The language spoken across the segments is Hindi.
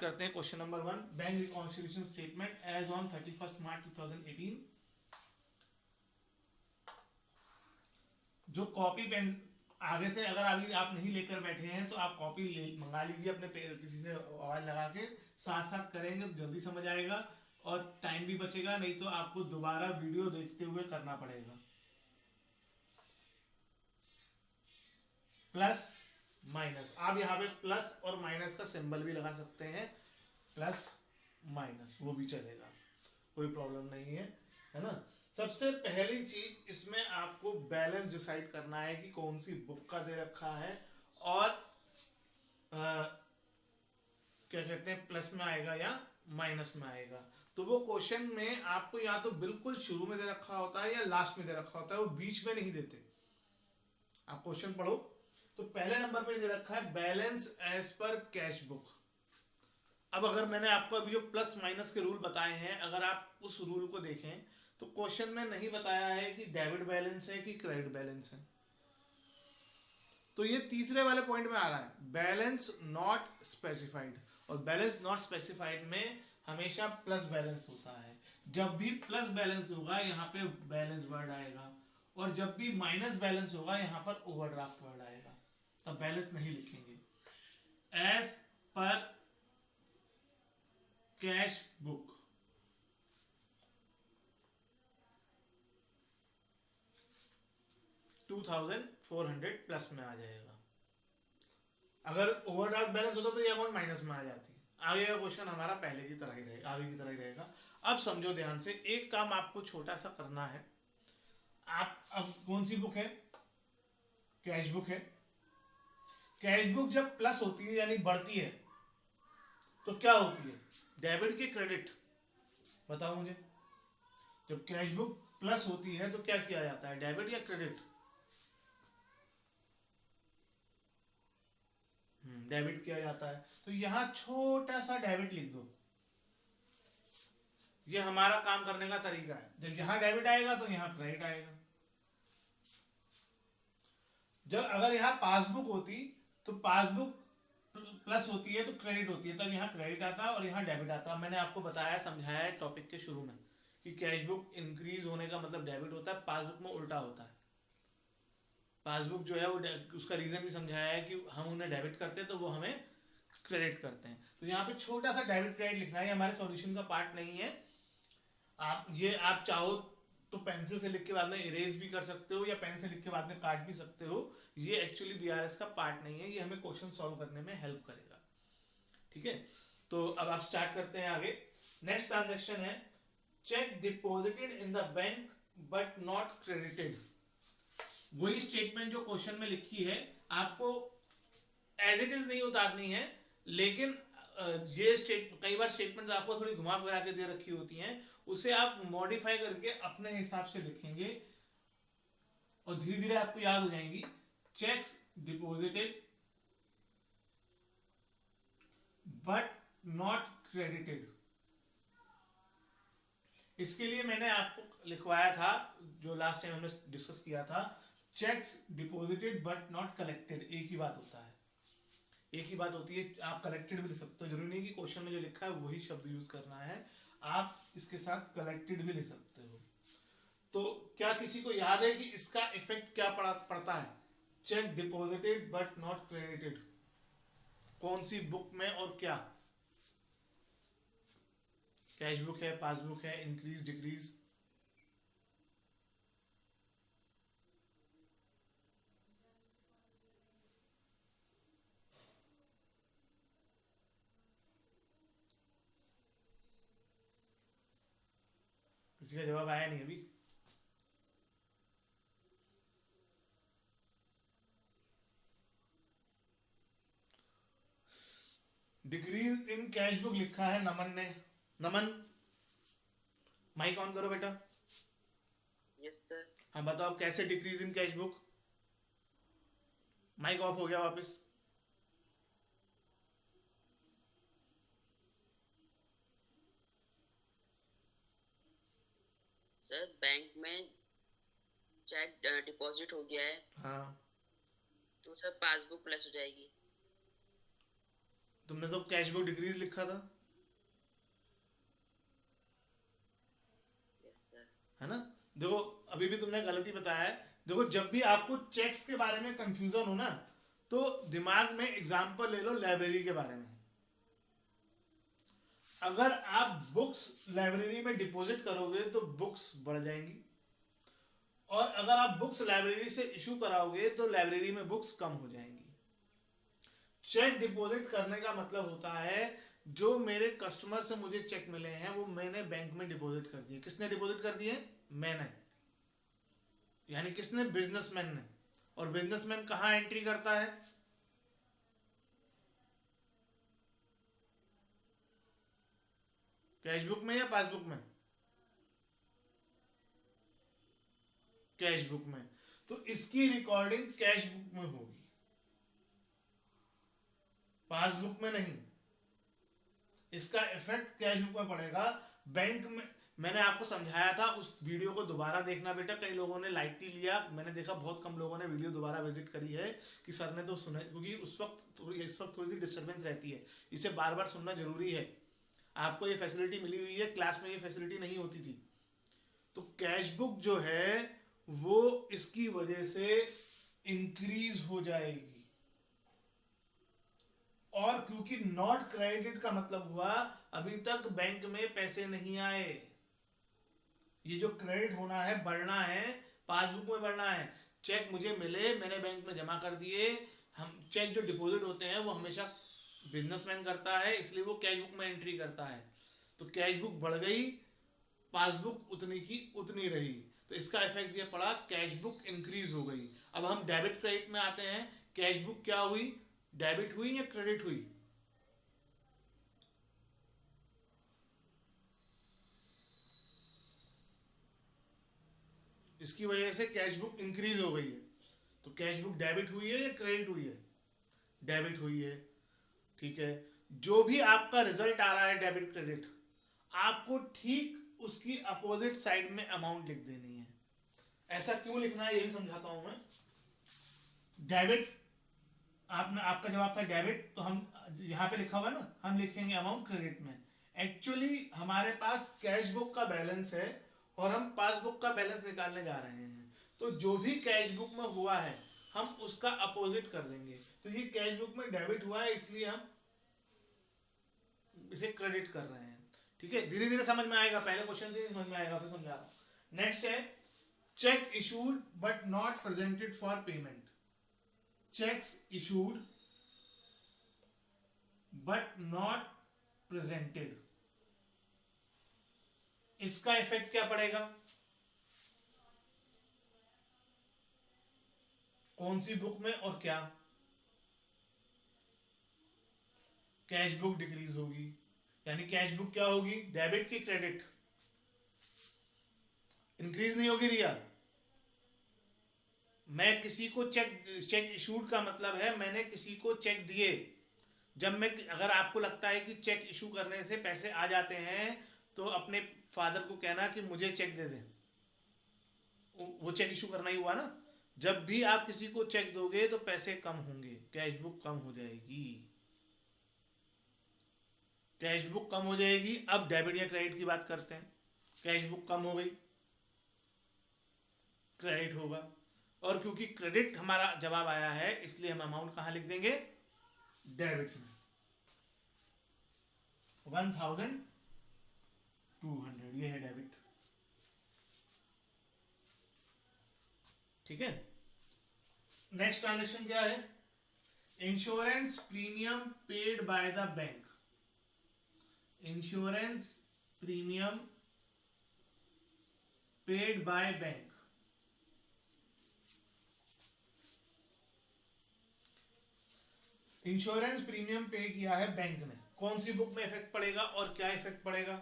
करते हैं question number 1, bank reconciliation statement as on 31 March 2018। जो कॉपी पेन आगे से अगर अभी आप नहीं लेकर बैठे हैं तो आप कॉपी मंगा लीजिए अपने किसी से आवाज लगा के, साथ साथ करेंगे तो जल्दी समझ आएगा और टाइम भी बचेगा, नहीं तो आपको दोबारा वीडियो देखते हुए करना पड़ेगा। प्लस माइनस, आप यहाँ पे प्लस और माइनस का सिंबल भी लगा सकते हैं, प्लस माइनस वो भी चलेगा, कोई प्रॉब्लम नहीं है ना। सबसे पहली चीज इसमें आपको बैलेंस डिसाइड करना है कि कौन सी बुक का दे रखा है और क्या कहते हैं प्लस में आएगा या माइनस में आएगा। तो वो क्वेश्चन में आपको या तो बिल्कुल शुरू में दे रखा होता है या लास्ट में दे रखा होता है, वो बीच में नहीं देते। आप क्वेश्चन पढ़ो तो पहले नंबर पे दे रखा है balance as per cash book. अब अगर मैंने आपको अभी जो प्लस माइनस के रूल बताए हैं, अगर आप उस रूल को देखें तो क्वेश्चन में नहीं बताया है कि डेबिट बैलेंस है कि क्रेडिट बैलेंस है। तो ये तीसरे वाले पॉइंट में आ रहा है बैलेंस नॉट स्पेसिफाइड, और बैलेंस नॉट स्पेसिफाइड में हमेशा प्लस बैलेंस होता है। जब भी प्लस बैलेंस होगा यहाँ पे बैलेंस वर्ड आएगा, और जब भी माइनस बैलेंस होगा यहाँ पर ओवरड्राफ्ट वर्ड आएगा, तब बैलेंस नहीं लिखेंगे। As per cash book, $2,400 plus में आ जाएगा। अगर ओवरड्राफ्ट बैलेंस होता तो ये अमाउंट माइनस में आ जाती। आगे का क्वेश्चन हमारा पहले की तरह ही रहेगा, आगे की तरह ही रहेगा। अब समझो ध्यान से, एक काम आपको छोटा सा करना है। आप अब कौन सी बुक है? कैश बुक है। कैश बुक जब प्लस होती है यानी बढ़ती है तो क्या होती है, डेबिट की क्रेडिट? बताओ मुझे। जब कैश बुक प्लस होती है तो क्या किया जाता है, डेबिट या क्रेडिट? डेबिट किया जाता है। तो यहां छोटा सा डेबिट लिख दो, ये हमारा काम करने का तरीका है। जब यहां डेबिट आएगा तो यहां क्रेडिट आएगा। जब अगर यहां पासबुक होती तो पासबुक प्लस होती है तो क्रेडिट होती है, तब यहाँ क्रेडिट आता है और यहाँ डेबिट आता है। मैंने आपको बताया समझाया है टॉपिक के शुरू में कि कैश बुक इंक्रीज होने का मतलब डेबिट होता है, पासबुक में उल्टा होता है। पासबुक जो है वो उसका रीजन भी समझाया है कि हम उन्हें डेबिट करते हैं तो वो हमें क्रेडिट करते हैं। तो यहाँ पे छोटा सा डेबिट क्रेडिट लिखना है, हमारे सॉल्यूशन का पार्ट नहीं है। आप चाहो तो पेंसिल से लिख के बाद में इरेज भी कर सकते हो या पेन से लिख के बाद में काट भी सकते हो। ये एक्चुअली बीआरएस का पार्ट नहीं है, ये हमें क्वेश्चन सॉल्व करने में हेल्प करेगा। ठीक है, तो अब आप स्टार्ट करते हैं आगे। नेक्स्ट ट्रांजेक्शन है check deposited in the bank but not credited. वही स्टेटमेंट जो क्वेश्चन में लिखी है आपको एज इट इज नहीं उतारनी है, लेकिन ये कई बार स्टेटमेंट्स आपको थोड़ी घुमा फिरा के दे रखी होती हैं, उसे आप मॉडिफाई करके अपने हिसाब से लिखेंगे और धीरे धीरे आपको याद हो जाएंगी। Checks deposited but not credited, इसके लिए मैंने आपको लिखवाया था जो लास्ट टाइम हमने डिस्कस किया था, checks deposited but not collected. एक ही बात होता है, एक ही बात होती है। आप कलेक्टेड भी लिख सकते हो, जरूरी नहीं कि क्वेश्चन में जो लिखा है वही शब्द यूज करना है, आप इसके साथ कलेक्टेड भी लिख सकते हो। तो क्या किसी को याद है कि इसका इफेक्ट क्या पड़ता है? Check deposited but not credited कौन सी बुक में और क्या? कैश बुक है, पासबुक है, इंक्रीज डिक्रीज? किसी का जवाब आया नहीं अभी? डिक्रीज इन कैश बुक लिखा है नमन ने। नमन माइक ऑन करो बेटा। Yes sir. हाँ बताओ कैसे decrease in cash book? Mike off हो गया वापस। सर बैंक में चेक डिपॉजिट हो गया है, हाँ तो सर पासबुक प्लस हो जाएगी। तुमने तो कैश बुक डिक्रीज लिखा था, यस सर। है ना। देखो अभी भी तुमने गलती बताया है। देखो जब भी आपको चेक्स के बारे में कंफ्यूजन हो ना, तो दिमाग में एग्जांपल ले लो लाइब्रेरी के बारे में। अगर आप बुक्स लाइब्रेरी में डिपॉजिट करोगे तो बुक्स बढ़ जाएंगी, और अगर आप बुक्स लाइब्रेरी से इशू कराओगे तो लाइब्रेरी में बुक्स कम हो जाएंगी। चेक डिपॉजिट करने का मतलब होता है जो मेरे कस्टमर से मुझे चेक मिले हैं वो मैंने बैंक में डिपॉजिट कर दिए। किसने डिपॉजिट कर दिए? मैंने, यानी किसने? बिजनेसमैन ने। और बिजनेसमैन कहाँ एंट्री करता है? कैश बुक में या पासबुक में? कैश बुक में। तो इसकी रिकॉर्डिंग कैश बुक में होगी, पासबुक में नहीं। इसका इफेक्ट कैश बुक में पड़ेगा, बैंक में। मैंने आपको समझाया था, उस वीडियो को दोबारा देखना बेटा। कई लोगों ने लाइटली लिया, मैंने देखा बहुत कम लोगों ने वीडियो दोबारा विजिट करी है कि सर ने तो सुना, क्योंकि उस वक्त इस वक्त थोड़ी सी डिस्टर्बेंस रहती है, इसे बार बार सुनना जरूरी है। आपको ये फैसिलिटी मिली हुई है, क्लास में ये फैसिलिटी नहीं होती थी। तो कैश बुक जो है वो इसकी वजह से इंक्रीज हो जाएगी। और क्योंकि नॉट क्रेडिटेड का मतलब हुआ अभी तक बैंक में पैसे नहीं आए। ये जो क्रेडिट होना है, बढ़ना है, पासबुक में बढ़ना है। चेक मुझे मिले, मैंने बैंक में जमा कर दिए। हम चेक जो डिपॉजिट होते हैं वो हमेशा बिजनेसमैन करता है, इसलिए वो कैश बुक में एंट्री करता है। तो कैश बुक बढ़ गई, पासबुक उतनी की उतनी रही। तो इसका इफेक्ट ये पड़ा, कैश बुक इंक्रीज हो गई। अब हम डेबिट क्रेडिट में आते हैं। कैश बुक क्या हुई? डेबिट हुई या क्रेडिट हुई? इसकी वजह से कैश बुक इंक्रीज हो गई है। तो कैश बुक डेबिट हुई है या क्रेडिट हुई है? डेबिट हुई है। ठीक है। जो भी आपका रिजल्ट आ रहा है डेबिट क्रेडिट, आपको ठीक उसकी अपोजिट साइड में अमाउंट लिख देनी है। ऐसा क्यों लिखना है ये भी समझाता हूं मैं। डेबिट, आपने, आपका जवाब था डेबिट, तो हम यहाँ पे लिखा हुआ है ना, हम लिखेंगे अमाउंट क्रेडिट में। एक्चुअली हमारे पास कैश बुक का बैलेंस है और हम पासबुक का बैलेंस निकालने जा रहे हैं। तो जो भी कैश बुक में हुआ है हम उसका अपोजिट कर देंगे। तो ये कैश बुक में डेबिट हुआ है, इसलिए हम इसे क्रेडिट कर रहे हैं। ठीक है, धीरे धीरे समझ में आएगा, पहले क्वेश्चन से समझ में आएगा, फिर समझा रहा हूं। नेक्स्ट है cheque issued but not presented for payment. Cheques issued but not presented, इसका इफेक्ट क्या पड़ेगा? कौन सी बुक में और क्या? कैश बुक डिक्रीज होगी, यानी कैश बुक क्या होगी? डेबिट की क्रेडिट? इंक्रीज नहीं होगी रिया। मैं किसी को चेक इशूड का मतलब है मैंने किसी को चेक दिए। जब मैं, अगर आपको लगता है कि चेक इशू करने से पैसे आ जाते हैं तो अपने फादर को कहना कि मुझे चेक दे दे, वो चेक इशू करना ही हुआ ना। जब भी आप किसी को चेक दोगे तो पैसे कम होंगे, कैश बुक कम हो जाएगी। कैश बुक कम हो जाएगी। अब डेबिट या क्रेडिट की बात करते हैं। कैश बुक कम हो गई, क्रेडिट होगा। और क्योंकि क्रेडिट हमारा जवाब आया है इसलिए हम अमाउंट कहां लिख देंगे? डेबिट में। 1200, ये है डेबिट। ठीक है। नेक्स्ट ट्रांजेक्शन क्या है? Insurance premium paid by the bank. Insurance premium paid by bank. Insurance premium पे किया है बैंक ने, कौन सी बुक में इफेक्ट पड़ेगा और क्या इफेक्ट पड़ेगा?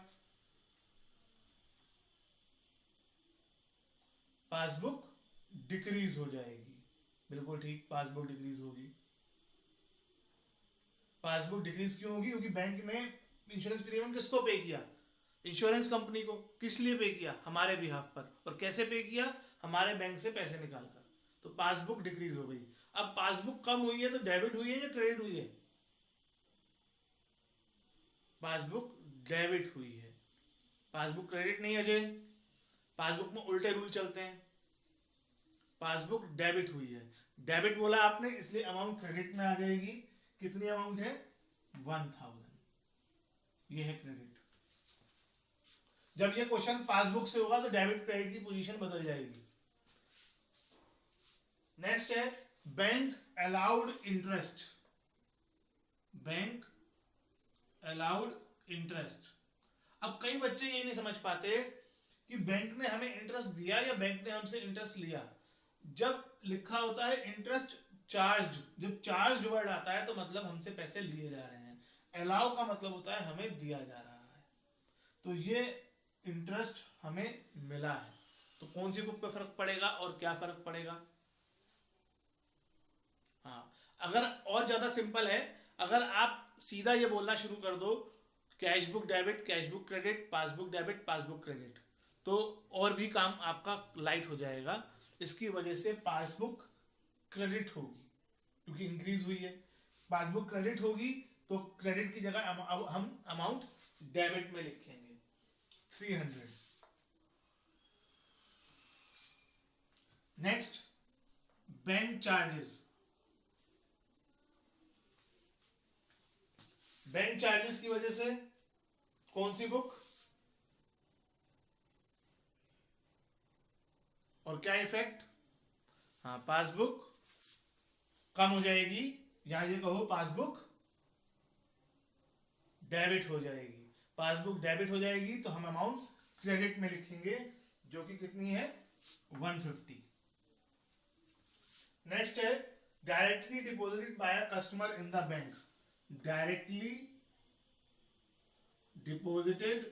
पासबुक डिक्रीज हो जाएगी। बिल्कुल ठीक, पासबुक डिक्रीज होगी। पासबुक डिक्रीज क्यों होगी? क्योंकि बैंक ने इंश्योरेंस प्रीमियम किसको पे किया? इंश्योरेंस कंपनी को। किस लिए पे किया? हमारे बिहाफ पर। और कैसे पे किया? हमारे बैंक से पैसे निकालकर। तो पासबुक डिक्रीज हो गई। अब पासबुक कम हुई है तो डेबिट हुई है या क्रेडिट हुई है? पासबुक डेबिट हुई है, पासबुक क्रेडिट नहीं अजय, पासबुक में उल्टे रूल चलते हैं। पासबुक डेबिट हुई है, डेबिट बोला आपने इसलिए अमाउंट क्रेडिट में आ जाएगी। कितनी अमाउंट है? 1000, ये है क्रेडिट। जब ये क्वेश्चन पासबुक से होगा तो डेबिट क्रेडिट की पोजीशन बदल जाएगी। नेक्स्ट है bank allowed interest, bank allowed interest. अब कई बच्चे ये नहीं समझ पाते कि बैंक ने हमें इंटरेस्ट दिया या बैंक ने हमसे इंटरेस्ट लिया। जब लिखा होता है इंटरेस्ट चार्ज, जब चार्ज वर्ड आता है तो मतलब हमसे पैसे लिए जा रहे हैं। अलाउ का मतलब होता है हमें दिया जा रहा है। तो ये इंटरेस्ट हमें मिला है। तो कौन सी बुक पे फर्क पड़ेगा और क्या फर्क पड़ेगा? हाँ, अगर और ज्यादा सिंपल है, अगर आप सीधा ये बोलना शुरू कर दो cash book debit, cash book credit, passbook debit, passbook credit, तो और भी काम आपका लाइट हो जाएगा। इसकी वजह से पासबुक क्रेडिट होगी क्योंकि इंक्रीज हुई है। पासबुक क्रेडिट होगी तो क्रेडिट की जगह हम अमाउंट डेबिट में लिखेंगे 300। Next bank charges. Bank charges की वजह से कौन सी बुक और क्या इफेक्ट? हाँ, पासबुक कम हो जाएगी, या ये कहो पासबुक डेबिट हो जाएगी। पासबुक डेबिट हो जाएगी तो हम अमाउंट क्रेडिट में लिखेंगे जो कि कितनी है? 150। नेक्स्ट है directly deposited bye a customer in the bank, directly deposited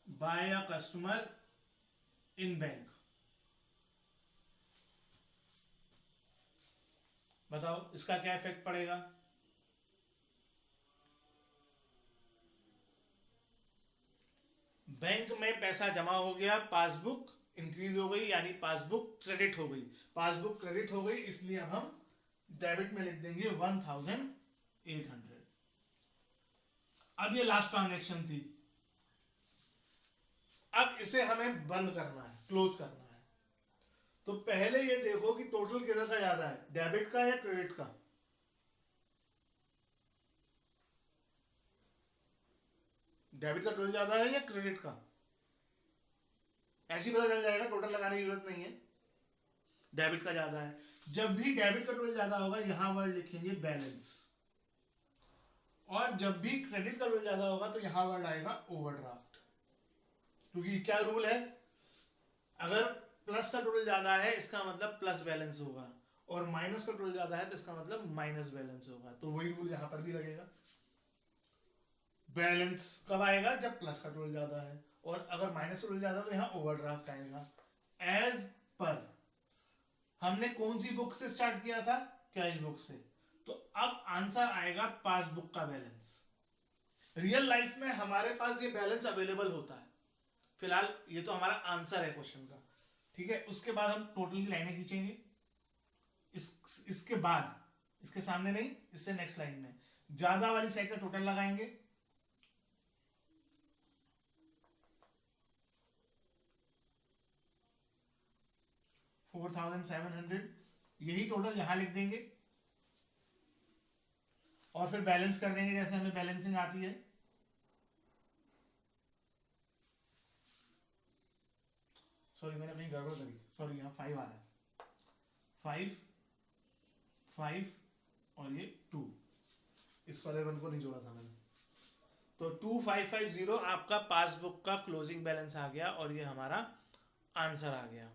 bye a customer in bank. बताओ इसका क्या इफेक्ट पड़ेगा? बैंक में पैसा जमा हो गया, पासबुक इंक्रीज हो गई यानी पासबुक क्रेडिट हो गई। पासबुक क्रेडिट हो गई इसलिए अब हम डेबिट में लिख देंगे 1800। अब ये लास्ट ट्रांजैक्शन थी, अब इसे हमें बंद करना है, क्लोज करना है। तो पहले ये देखो कि टोटल किधर का ज्यादा है, डेबिट का या क्रेडिट का? डेबिट का टोटल ज्यादा है या क्रेडिट का? ऐसी पता चल जाएगा, टोटल लगाने की जरूरत नहीं है। डेबिट का ज्यादा है। जब भी डेबिट का टोटल ज्यादा होगा यहां वर्ड लिखेंगे बैलेंस, और जब भी क्रेडिट का टोटल ज्यादा होगा तो यहां वर्ड आएगा ओवरड्राफ्ट। क्योंकि क्या रूल है, अगर प्लस का टोटल ज्यादा है इसका मतलब प्लस बैलेंस होगा, और माइनस का टोटल ज्यादा है तो इसका मतलब माइनस बैलेंस होगा। तो वही रूल यहां पर भी लगेगा। बैलेंस कब आएगा? जब प्लस का टोटल ज्यादा है, और अगर माइनस का टोटल ज्यादा तो यहाँ ओवरड्राफ्ट आएगा। एज पर हमने कौन सी बुक से स्टार्ट किया था? कैश बुक से। तो अब आंसर आएगा पासबुक का बैलेंस। रियल लाइफ में हमारे पास ये बैलेंस अवेलेबल होता है। फिलहाल ये तो हमारा आंसर है क्वेश्चन का, ठीक है। उसके बाद हम टोटल की लाइनें खींचेंगे। इसके बाद, इसके सामने नहीं, इससे नेक्स्ट लाइन में ज्यादा वाली साइड का टोटल लगाएंगे। $4700, यही टोटल यहां लिख देंगे और फिर बैलेंस कर देंगे जैसे हमें बैलेंसिंग आती है। सॉरी मैंने कहीं गड़बड़ करी, सॉरी यहाँ 5 आ रहा है, 5 5 और ये 2, इस वाले वन को नहीं जोड़ा था मैंने। तो 2550 आपका पासबुक का क्लोजिंग बैलेंस आ गया और ये हमारा आंसर आ गया।